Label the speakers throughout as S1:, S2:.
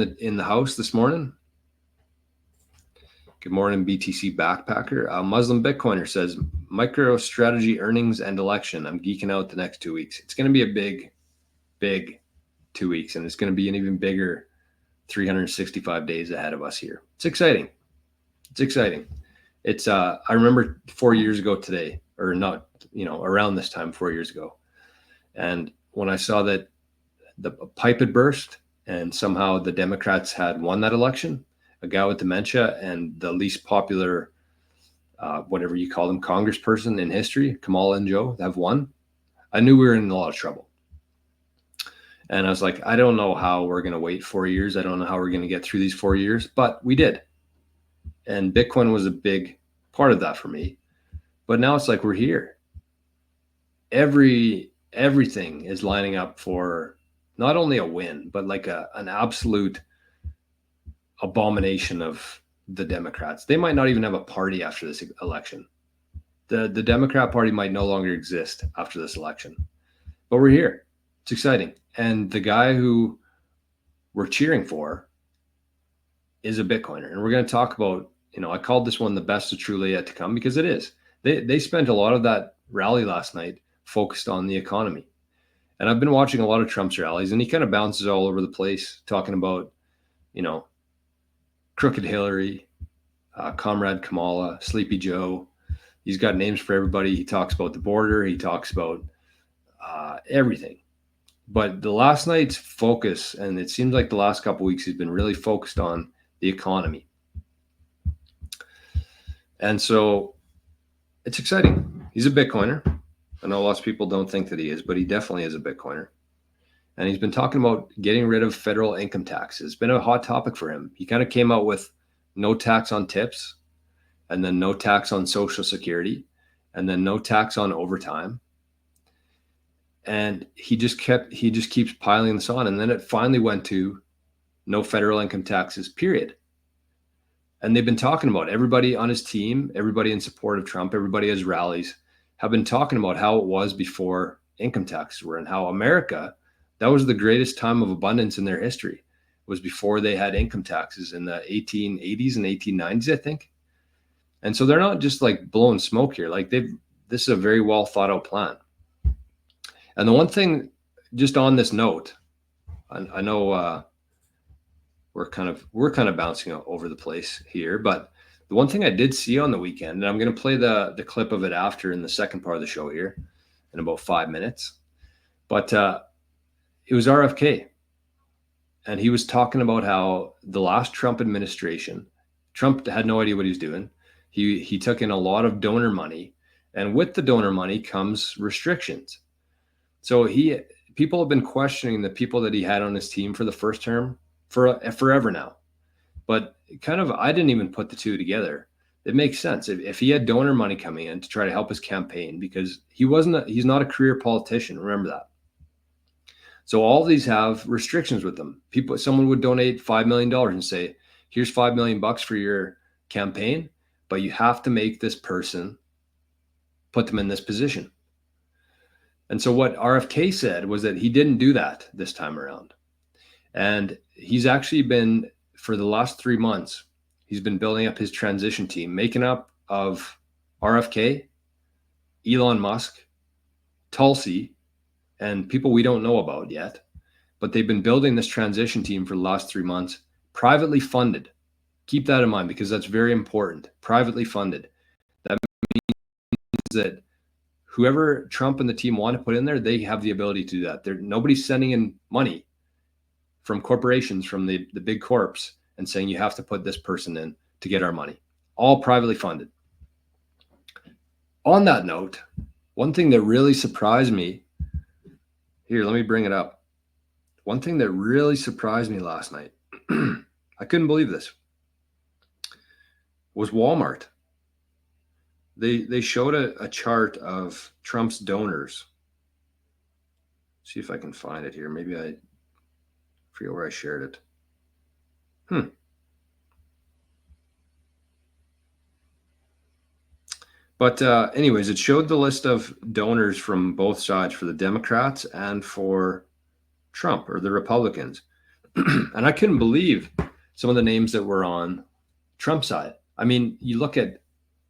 S1: in the house this morning. Good morning, BTC Backpacker. Muslim Bitcoiner says, MicroStrategy earnings and election. I'm geeking out the next 2 weeks. It's going to be a big 2 weeks, and it's going to be an even bigger 365 days ahead of us here. It's exciting. It's I remember 4 years ago today, or not, around this time 4 years ago. And when I saw that the pipe had burst and somehow the Democrats had won that election, a guy with dementia and the least popular, whatever you call them, congressperson in history, Kamala and Joe, have won, I knew we were in a lot of trouble. And I was like, I don't know how we're going to wait 4 years. I don't know how we're going to get through these 4 years, but we did. And Bitcoin was a big part of that for me. But now it's like we're here. Everything is lining up for not only a win, but like an absolute abomination of the Democrats. They might not even have a party after this election. The Democrat Party might no longer exist after this election. But we're here. It's exciting. And the guy who we're cheering for is a Bitcoiner. And we're going to talk about, I called this one the best of truly yet to come, because it is. They spent a lot of that rally last night focused on the economy. And I've been watching a lot of Trump's rallies, and he kind of bounces all over the place talking about, Crooked Hillary, Comrade Kamala, Sleepy Joe. He's got names for everybody. He talks about the border. He talks about everything. But the last night's focus, and it seems like the last couple of weeks, he's been really focused on the economy. And so it's exciting. He's a Bitcoiner. I know lots of people don't think that he is, but he definitely is a Bitcoiner. And he's been talking about getting rid of federal income taxes. It's been a hot topic for him. He kind of came out with no tax on tips, and then no tax on Social Security, and then no tax on overtime. And he just keeps piling this on. And then it finally went to no federal income taxes, period. And they've been talking about, everybody on his team, everybody in support of Trump, everybody at his rallies have been talking about how it was before income taxes were, and how America, that was the greatest time of abundance in their history. It was before they had income taxes in the 1880s and 1890s, I think. And so they're not just like blowing smoke here. Like this is a very well thought out plan. And the one thing, just on this note, I know we're kind of bouncing over the place here, but the one thing I did see on the weekend, and I'm going to play the clip of it after in the second part of the show here in about 5 minutes, but it was RFK. And he was talking about how the last Trump administration, Trump had no idea what he was doing. He took in a lot of donor money, and with the donor money comes restrictions. So people have been questioning the people that he had on his team for the first term for forever now. But I didn't even put the two together. It makes sense if he had donor money coming in to try to help his campaign, because he's not a career politician. Remember that. So all of these have restrictions with them. Someone would donate $5 million and say, here's $5 million for your campaign, but you have to make this person, put them in this position. And so what RFK said was that he didn't do that this time around. And he's actually been, for the last 3 months, he's been building up his transition team, making up of RFK, Elon Musk, Tulsi, and people we don't know about yet. But they've been building this transition team for the last 3 months, privately funded. Keep that in mind, because that's very important. Privately funded. That means that whoever Trump and the team want to put in there, they have the ability to do that. Nobody's sending in money from corporations, from the big corps, and saying you have to put this person in to get our money. All privately funded. On that note, one thing that really surprised me, here, let me bring it up. One thing that really surprised me last night, I couldn't believe this, was Walmart. They showed a chart of Trump's donors. See if I can find it here. Maybe I forget where I shared it. But anyways, it showed the list of donors from both sides, for the Democrats and for Trump, or the Republicans. And I couldn't believe some of the names that were on Trump's side. I mean, you look at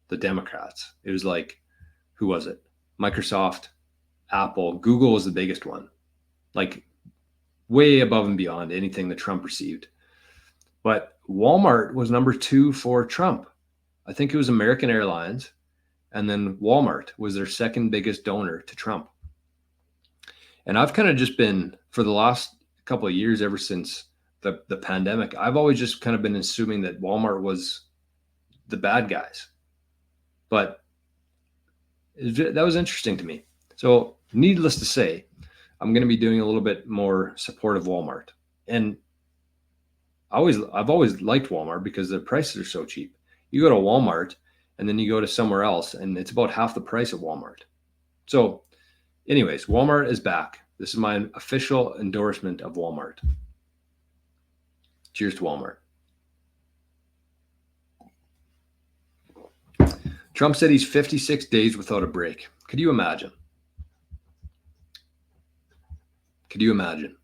S1: the Democrats, it was like, who was it? Microsoft, Apple, Google was the biggest one, like way above and beyond anything that Trump received. But Walmart was number 2 for Trump. I think it was American Airlines, and then Walmart was their second biggest donor to Trump. And I've kind of just been, for the last couple of years, ever since the pandemic, I've always just kind of been assuming that Walmart was the bad guys. But that was interesting to me. So needless to say, I'm going to be doing a little bit more support of Walmart. And I've always liked Walmart because the prices are so cheap. You go to Walmart and then you go to somewhere else and it's about half the price of Walmart. So anyways, Walmart is back. This is my official endorsement of Walmart. Cheers to Walmart. Trump said he's 56 days without a break. Could you imagine? Could you imagine?